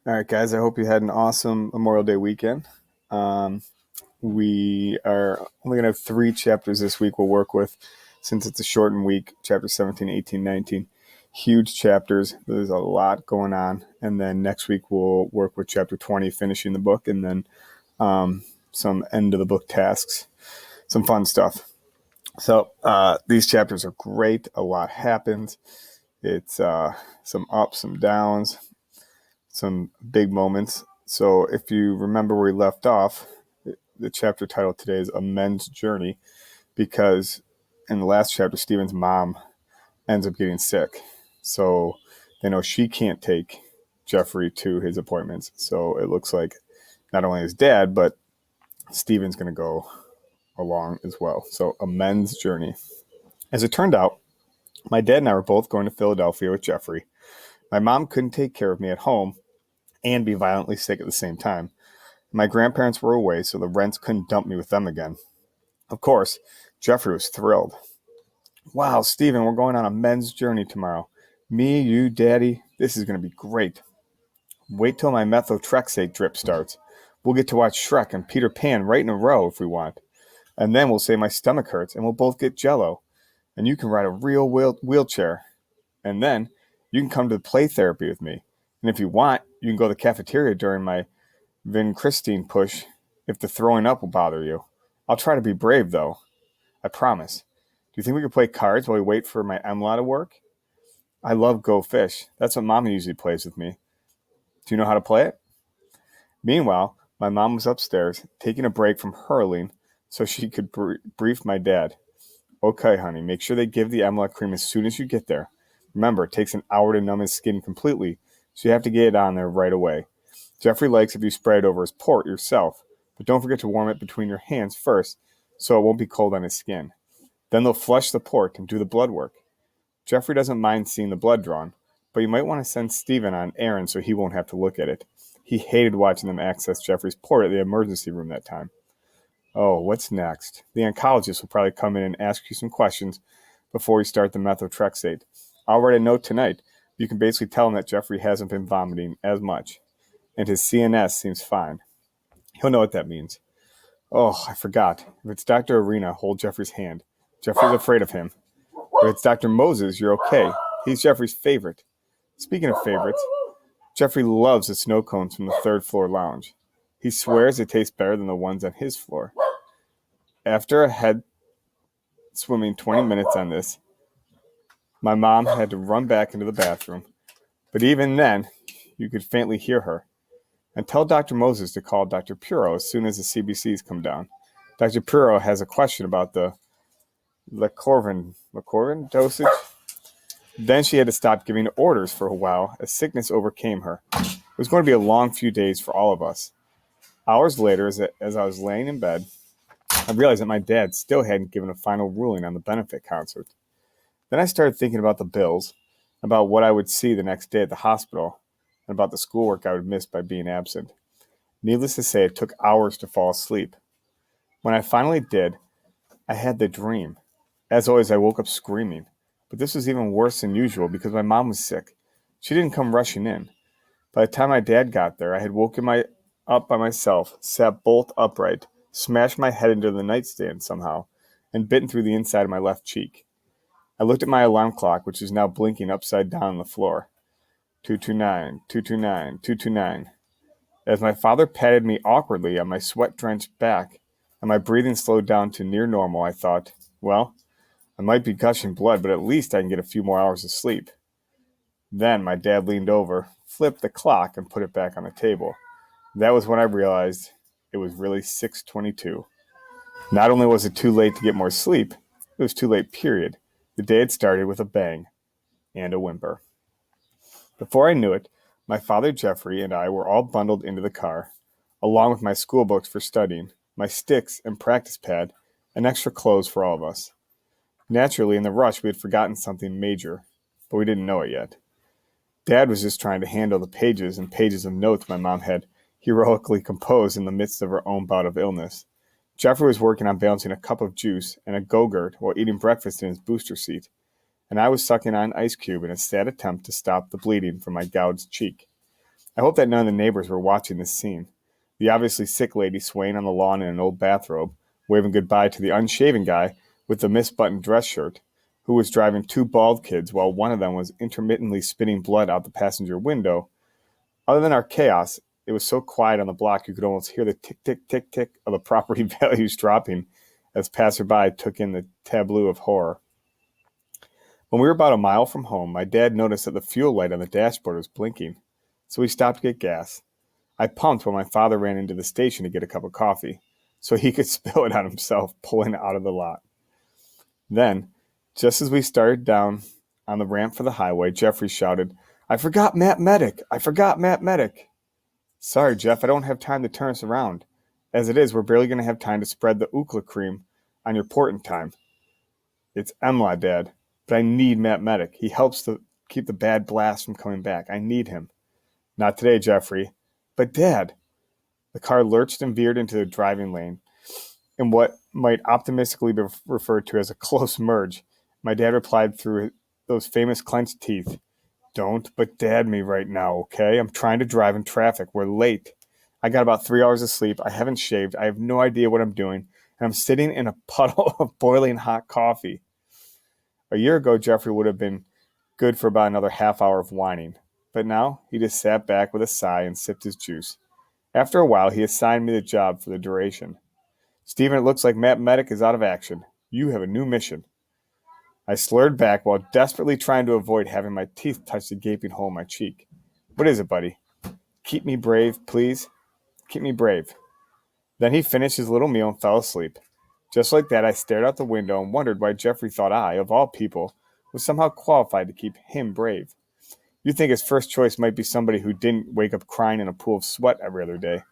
All right, guys, I hope you had an awesome Memorial Day weekend. Um, we are only going to have three chapters this week we'll work with since it's a shortened week, chapter 17, 18, 19. Huge chapters. There's a lot going on. And then next week we'll work with chapter 20, finishing the book, and then some end of the book tasks, some fun stuff. So these chapters are great. A lot happens. It's some ups, some downs, some big moments. So if you remember where we left off, the chapter title today is A Men's Journey, because in the last chapter, Stephen's mom ends up getting sick. So they know she can't take Jeffrey to his appointments. So it looks like not only his dad, but Stephen's going to go along as well. So a men's journey. As it turned out, my dad and I were both going to Philadelphia with Jeffrey. My mom couldn't take care of me at home and be violently sick at the same time. My grandparents were away, so the Rents couldn't dump me with them again. Of course, Jeffrey was thrilled. Wow, Stephen, we're going on a men's journey tomorrow. Me, you, Daddy, this is going to be great. Wait till my methotrexate drip starts. We'll get to watch Shrek and Peter Pan right in a row if we want. And then we'll say my stomach hurts and we'll both get jello. And you can ride a real wheelchair. And then you can come to the play therapy with me. And if you want, you can go to the cafeteria during my Christine push if the throwing up will bother you. I'll try to be brave, though. I promise. Do you think we could play cards while we wait for my MLA to work? I love Go Fish. That's what Mama usually plays with me. Do you know how to play it? Meanwhile, my mom was upstairs, taking a break from hurling so she could brief my dad. Okay, honey, make sure they give the MLA cream as soon as you get there. Remember, it takes an hour to numb his skin completely, so you have to get it on there right away. Jeffrey likes if you spray it over his port yourself, but don't forget to warm it between your hands first so it won't be cold on his skin. Then they'll flush the port and do the blood work. Jeffrey doesn't mind seeing the blood drawn, but you might want to send Stephen on an errand so he won't have to look at it. He hated watching them access Jeffrey's port at the emergency room that time. Oh, what's next? The oncologist will probably come in and ask you some questions before we start the methotrexate. I'll write a note tonight. You can basically tell him that Jeffrey hasn't been vomiting as much, and his CNS seems fine. He'll know what that means. Oh, I forgot. If it's Dr. Arena, hold Jeffrey's hand. Jeffrey's afraid of him. If it's Dr. Moses, you're okay. He's Jeffrey's favorite. Speaking of favorites, Jeffrey loves the snow cones from the third floor lounge. He swears they taste better than the ones on his floor. After a head swimming 20 minutes on this, my mom had to run back into the bathroom. But even then, you could faintly hear her. And tell Dr. Moses to call Dr. Puro as soon as the CBCs come down. Dr. Puro has a question about the Lecorvin dosage. Then she had to stop giving orders for a while as sickness overcame her. It was going to be a long few days for all of us. Hours later, as I was laying in bed, I realized that my dad still hadn't given a final ruling on the benefit concert. Then I started thinking about the bills, about what I would see the next day at the hospital, and about the schoolwork I would miss by being absent. Needless to say, it took hours to fall asleep. When I finally did, I had the dream. As always, I woke up screaming. But this was even worse than usual because my mom was sick. She didn't come rushing in. By the time my dad got there, I had up by myself, sat bolt upright, smashed my head into the nightstand somehow, and bitten through the inside of my left cheek. I looked at my alarm clock, which was now blinking upside down on the floor. 229, 229, 229. As my father patted me awkwardly on my sweat-drenched back, and my breathing slowed down to near normal, I thought, well, I might be gushing blood, but at least I can get a few more hours of sleep. Then my dad leaned over, flipped the clock, and put it back on the table. That was when I realized it was really 6:22. Not only was it too late to get more sleep, it was too late, period. The day had started with a bang and a whimper. Before I knew it, my father Jeffrey and I were all bundled into the car, along with my school books for studying, my sticks and practice pad, and extra clothes for all of us. Naturally, in the rush, we had forgotten something major, but we didn't know it yet. Dad was just trying to handle the pages and pages of notes my mom had heroically composed in the midst of her own bout of illness. Jeffrey was working on balancing a cup of juice and a Go-Gurt while eating breakfast in his booster seat, and I was sucking on an ice cube in a sad attempt to stop the bleeding from my gouged cheek. I hope that none of the neighbors were watching this scene. The obviously sick lady swaying on the lawn in an old bathrobe, waving goodbye to the unshaven guy with the misbuttoned dress shirt, who was driving two bald kids while one of them was intermittently spitting blood out the passenger window. Other than our chaos, it was so quiet on the block you could almost hear the tick, tick, tick, tick of the property values dropping as passerby took in the tableau of horror. When we were about a mile from home, my dad noticed that the fuel light on the dashboard was blinking, so we stopped to get gas. I pumped while my father ran into the station to get a cup of coffee, so he could spill it on himself pulling out of the lot. Then, just as we started down on the ramp for the highway, Jeffrey shouted, "I forgot Matt Medic! I forgot Matt Medic!" Sorry, Jeff, I don't have time to turn us around. As it is, we're barely going to have time to spread the ookla cream on your port in time. It's Emla, Dad, but I need Matt Medic. He helps to keep the bad blast from coming back. I need him. Not today, Jeffrey. But, Dad. The car lurched and veered into the driving lane in what might optimistically be referred to as a close merge. My dad replied through those famous clenched teeth, "Don't but dad me right now, okay? I'm trying to drive in traffic. We're late. I got about 3 hours of sleep. I haven't shaved. I have no idea what I'm doing. And I'm sitting in a puddle of boiling hot coffee." A year ago, Jeffrey would have been good for about another half hour of whining. But now, he just sat back with a sigh and sipped his juice. After a while, he assigned me the job for the duration. "Stephen, it looks like Matt Medic is out of action. You have a new mission." I slurred back while desperately trying to avoid having my teeth touch the gaping hole in my cheek. "What is it, buddy?" "Keep me brave, please. Keep me brave." Then he finished his little meal and fell asleep. Just like that, I stared out the window and wondered why Jeffrey thought I, of all people, was somehow qualified to keep him brave. You'd think his first choice might be somebody who didn't wake up crying in a pool of sweat every other day.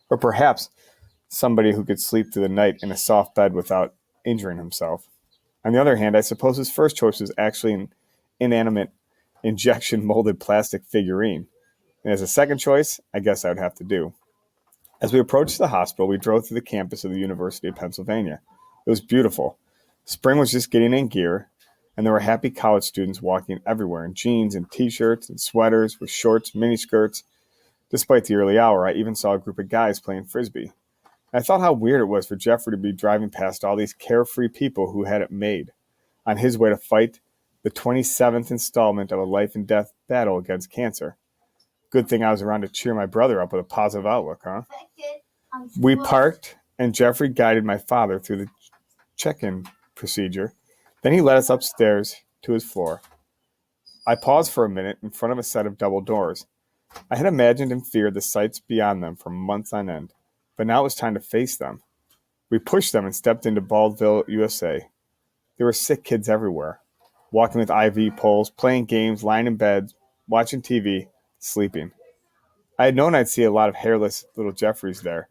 Or perhaps somebody who could sleep through the night in a soft bed without injuring himself. On the other hand, I suppose his first choice was actually an inanimate, injection molded plastic figurine. And as a second choice, I guess I would have to do. As we approached the hospital, we drove through the campus of the University of Pennsylvania. It was beautiful. Spring was just getting in gear, and there were happy college students walking everywhere in jeans and t-shirts and sweaters with shorts, miniskirts. Despite the early hour, I even saw a group of guys playing frisbee. I thought how weird it was for Jeffrey to be driving past all these carefree people who had it made, on his way to fight the 27th installment of a life and death battle against cancer. Good thing I was around to cheer my brother up with a positive outlook, huh? We parked, and Jeffrey guided my father through the check-in procedure. Then he led us upstairs to his floor. I paused for a minute in front of a set of double doors. I had imagined and feared the sights beyond them for months on end, but now it was time to face them. We pushed them and stepped into Baldville, USA. There were sick kids everywhere, walking with IV poles, playing games, lying in beds, watching TV, sleeping. I had known I'd see a lot of hairless little Jeffreys there,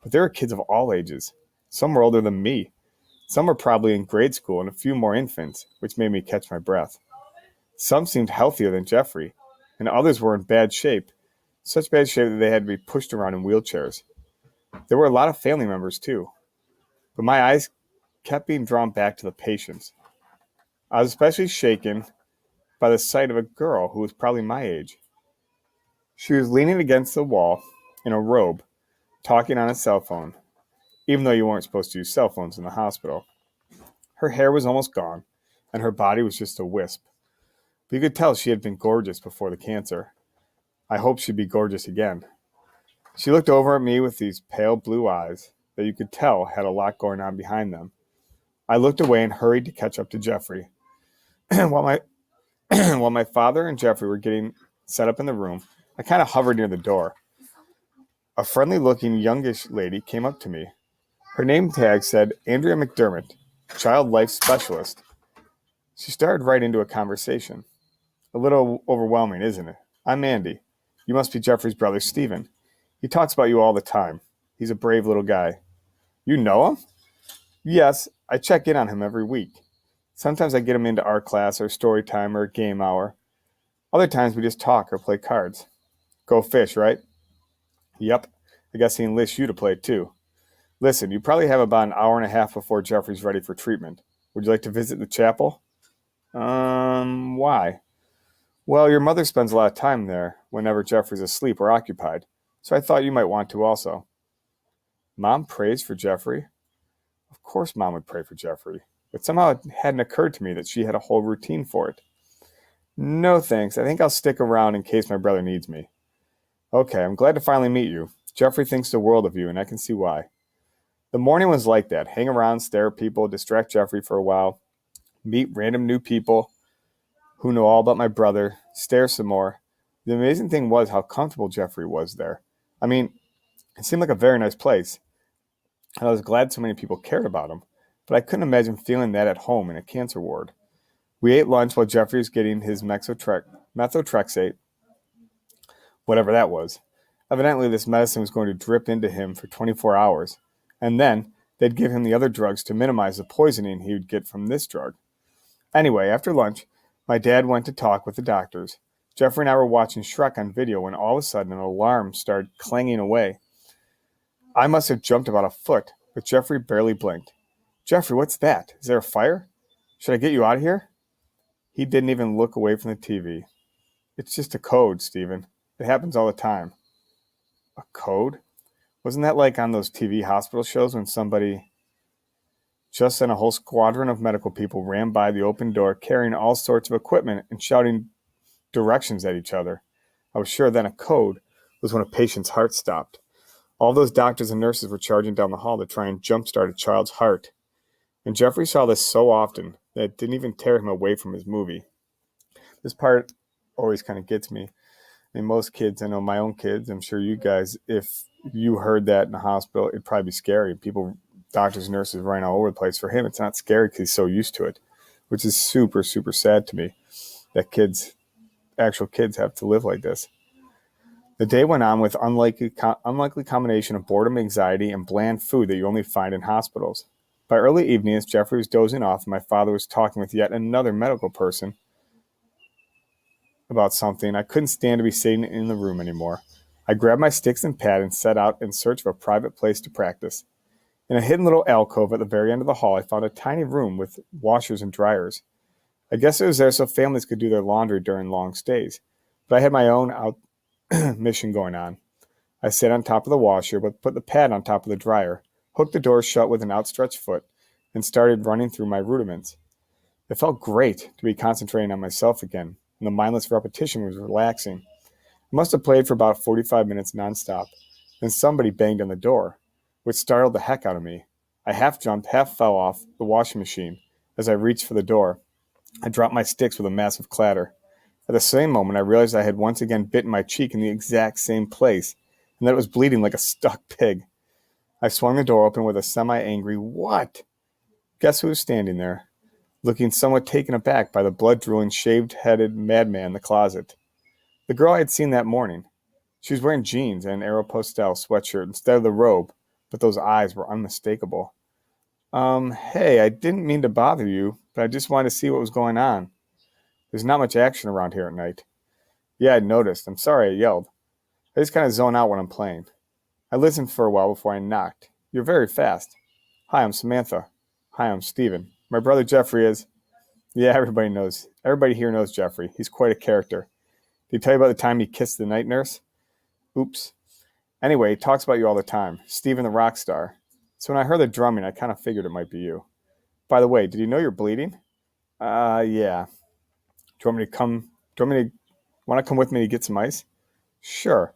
but there were kids of all ages. Some were older than me. Some were probably in grade school and a few more infants, which made me catch my breath. Some seemed healthier than Jeffrey, and others were in bad shape, such bad shape that they had to be pushed around in wheelchairs. There were a lot of family members too, but my eyes kept being drawn back to the patients. I was especially shaken by the sight of a girl who was probably my age. She was leaning against the wall in a robe, talking on a cell phone, even though you weren't supposed to use cell phones in the hospital. Her hair was almost gone, and her body was just a wisp. But you could tell she had been gorgeous before the cancer. I hoped she'd be gorgeous again. She looked over at me with these pale blue eyes that you could tell had a lot going on behind them. I looked away and hurried to catch up to Jeffrey. while my while my father and Jeffrey were getting set up in the room, I kind of hovered near the door. A friendly-looking youngish lady came up to me. Her name tag said Andrea McDermott, Child Life Specialist. She started right into a conversation. A little overwhelming, isn't it? "I'm Mandy. You must be Jeffrey's brother, Stephen. He talks about you all the time. He's a brave little guy." "You know him?" "Yes, I check in on him every week. Sometimes I get him into art class or story time or game hour. Other times we just talk or play cards." "Go fish, right?" "Yep. I guess he enlists you to play too. Listen, you probably have about an hour and a half before Jeffrey's ready for treatment. Would you like to visit the chapel?" Why?" "Well, your mother spends a lot of time there. whenever Jeffrey's asleep or occupied, so I thought you might want to also. Mom prays for Jeffrey? Of course Mom would pray for Jeffrey, but somehow it hadn't occurred to me that she had a whole routine for it. No thanks, I think I'll stick around in case my brother needs me. Okay, I'm glad to finally meet you. Jeffrey thinks the world of you, and I can see why. The morning was like that. Hang around, stare at people, distract Jeffrey for a while, meet random new people who know all about my brother, stare some more. The amazing thing was how comfortable Jeffrey was there. I mean, it seemed like a very nice place, and I was glad so many people cared about him, but I couldn't imagine feeling that at home in a cancer ward. We ate lunch while Jeffrey was getting his methotrexate, whatever that was. Evidently, this medicine was going to drip into him for 24 hours, and then they'd give him the other drugs to minimize the poisoning he would get from this drug. Anyway, after lunch, my dad went to talk with the doctors. Jeffrey and I were watching Shrek on video when all of a sudden an alarm started clanging away. I must have jumped about a foot, but Jeffrey barely blinked. Jeffrey, what's that? Is there a fire? Should I get you out of here? He didn't even look away from the TV. It's just a code, Stephen. It happens all the time. A code? Wasn't that like on those TV hospital shows when somebody just then a whole squadron of medical people ran by the open door carrying all sorts of equipment and shouting directions at each other? I was sure then a code was when a patient's heart stopped. All those doctors and nurses were charging down the hall to try and jumpstart a child's heart. And Jeffrey saw this so often that it didn't even tear him away from his movie. This part always kind of gets me. I mean, most kids, I know my own kids, I'm sure you guys, if you heard that in the hospital, it'd probably be scary. People, doctors and nurses running all over the place. For him, it's not scary because he's so used to it, which is super, super sad to me that actual kids have to live like this. The day went on with unlikely combination of boredom, anxiety, and bland food that you only find in hospitals. By early evening, as Jeffrey was dozing off and my father was talking with yet another medical person about something, I couldn't stand to be sitting in the room anymore. I grabbed my sticks and pad and set out in search of a private place to practice. In a hidden little alcove at the very end of the hall, I found a tiny room with washers and dryers. I guess it was there so families could do their laundry during long stays, but I had my own mission going on. I sat on top of the washer, but put the pad on top of the dryer, hooked the door shut with an outstretched foot, and started running through my rudiments. It felt great to be concentrating on myself again, and the mindless repetition was relaxing. I must have played for about 45 minutes nonstop. Then somebody banged on the door, which startled the heck out of me. I half jumped, half fell off the washing machine. As I reached for the door, I dropped my sticks with a massive clatter. At the same moment, I realized I had once again bitten my cheek in the exact same place, and that it was bleeding like a stuck pig. I swung the door open with a semi-angry, "What?" Guess who was standing there, looking somewhat taken aback by the blood-drooling, shaved-headed madman in the closet. The girl I had seen that morning. She was wearing jeans and an Aeropostale sweatshirt instead of the robe, but those eyes were unmistakable. Hey, I didn't mean to bother you, but I just wanted to see what was going on. There's not much action around here at night. Yeah, I noticed. I'm sorry I yelled. I just kind of zone out when I'm playing. I listened for a while before I knocked. You're very fast. Hi, I'm Samantha. Hi, I'm Stephen. My brother Jeffrey is... Yeah, everybody knows. Everybody here knows Jeffrey. He's quite a character. Did he tell you about the time he kissed the night nurse? Oops. Anyway, he talks about you all the time. Stephen the rock star. So when I heard the drumming, I kind of figured it might be you. By the way, did you know you're bleeding? Yeah. Do you want me to come? Want to come with me to get some ice? Sure.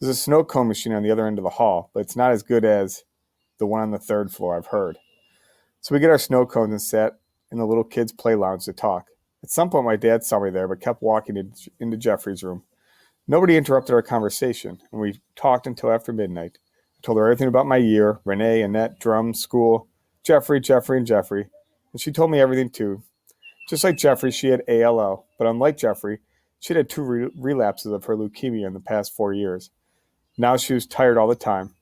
There's a snow cone machine on the other end of the hall, but it's not as good as the one on the third floor, I've heard. So we get our snow cones and sat in the little kids' play lounge to talk. At some point, my dad saw me there, but kept walking into Jeffrey's room. Nobody interrupted our conversation, and we talked until after midnight. I told her everything about my year, Renee, Annette, drums, school, Jeffrey, and Jeffrey, and she told me everything too. Just like Jeffrey, she had ALL, but unlike Jeffrey, she'd had two relapses of her leukemia in the past 4 years. Now she was tired all the time.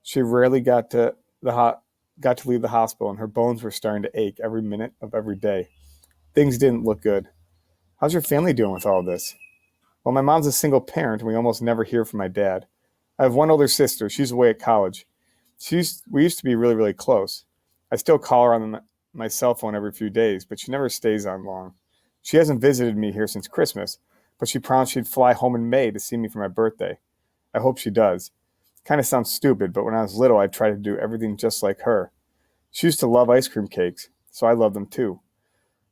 She rarely got to leave the hospital, and her bones were starting to ache every minute of every day. Things didn't look good. How's your family doing with all this? Well, my mom's a single parent, and we almost never hear from my dad. I have one older sister. She's away at college. We used to be really, really close. I still call her on my cell phone every few days, but she never stays on long. She hasn't visited me here since Christmas, but she promised she'd fly home in May to see me for my birthday. I hope she does. Kind of sounds stupid, but when I was little, I tried to do everything just like her. She used to love ice cream cakes, so I loved them too.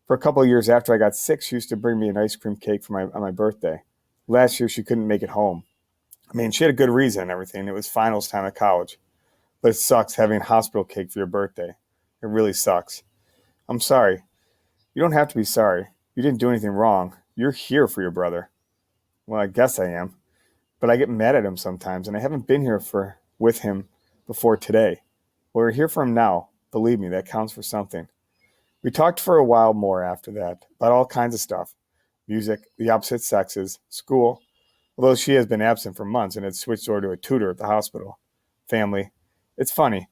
For a couple of years after I got sick, she used to bring me an ice cream cake on my birthday. Last year, she couldn't make it home. I mean, she had a good reason and everything. It was finals time at college. But it sucks having a hospital cake for your birthday. It really sucks. I'm sorry. You don't have to be sorry. You didn't do anything wrong. You're here for your brother. Well, I guess I am. But I get mad at him sometimes, and I haven't been here with him before today. Well, we're here for him now. Believe me, that counts for something. We talked for a while more after that about all kinds of stuff. Music, the opposite sexes, school, although she has been absent for months and had switched over to a tutor at the hospital. Family. It's funny.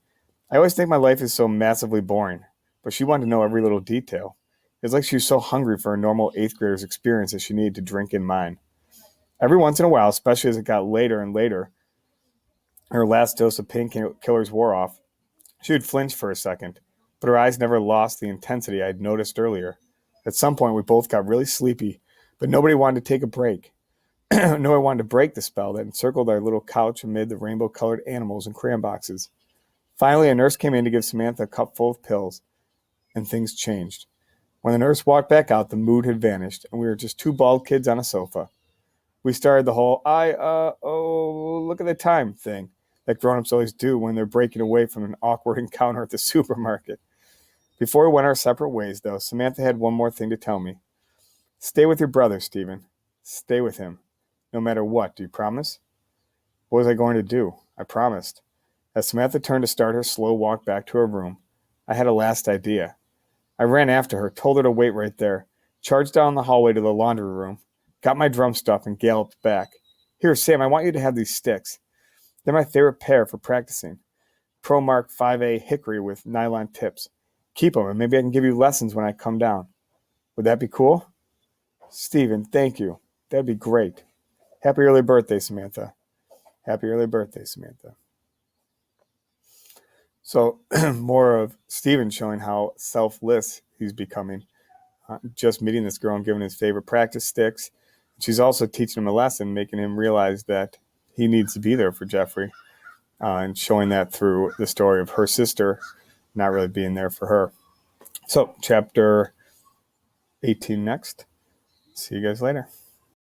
I always think my life is so massively boring, but she wanted to know every little detail. It's like she was so hungry for a normal 8th grader's experience that she needed to drink in mine. Every once in a while, especially as it got later and later, her last dose of painkillers wore off, she would flinch for a second, but her eyes never lost the intensity I had noticed earlier. At some point, we both got really sleepy, but nobody wanted to take a break. Nobody wanted to break the spell that encircled our little couch amid the rainbow-colored animals and crayon boxes. Finally, a nurse came in to give Samantha a cup full of pills, and things changed. When the nurse walked back out, the mood had vanished, and we were just two bald kids on a sofa. We started the whole, look at the time thing that grown-ups always do when they're breaking away from an awkward encounter at the supermarket. Before we went our separate ways, though, Samantha had one more thing to tell me. Stay with your brother, Stephen. Stay with him. No matter what, do you promise? What was I going to do? I promised. As Samantha turned to start her slow walk back to her room, I had a last idea. I ran after her, told her to wait right there, charged down the hallway to the laundry room, got my drum stuff, and galloped back. Here, Sam, I want you to have these sticks. They're my favorite pair for practicing. Pro Mark 5A hickory with nylon tips. Keep them, and maybe I can give you lessons when I come down. Would that be cool? Stephen, thank you. That'd be great. Happy early birthday, Samantha. Happy early birthday, Samantha. So more of Stephen showing how selfless he's becoming. Just meeting this girl and giving his favorite practice sticks. She's also teaching him a lesson, making him realize that he needs to be there for Jeffrey, and showing that through the story of her sister not really being there for her. So chapter 18 next. See you guys later.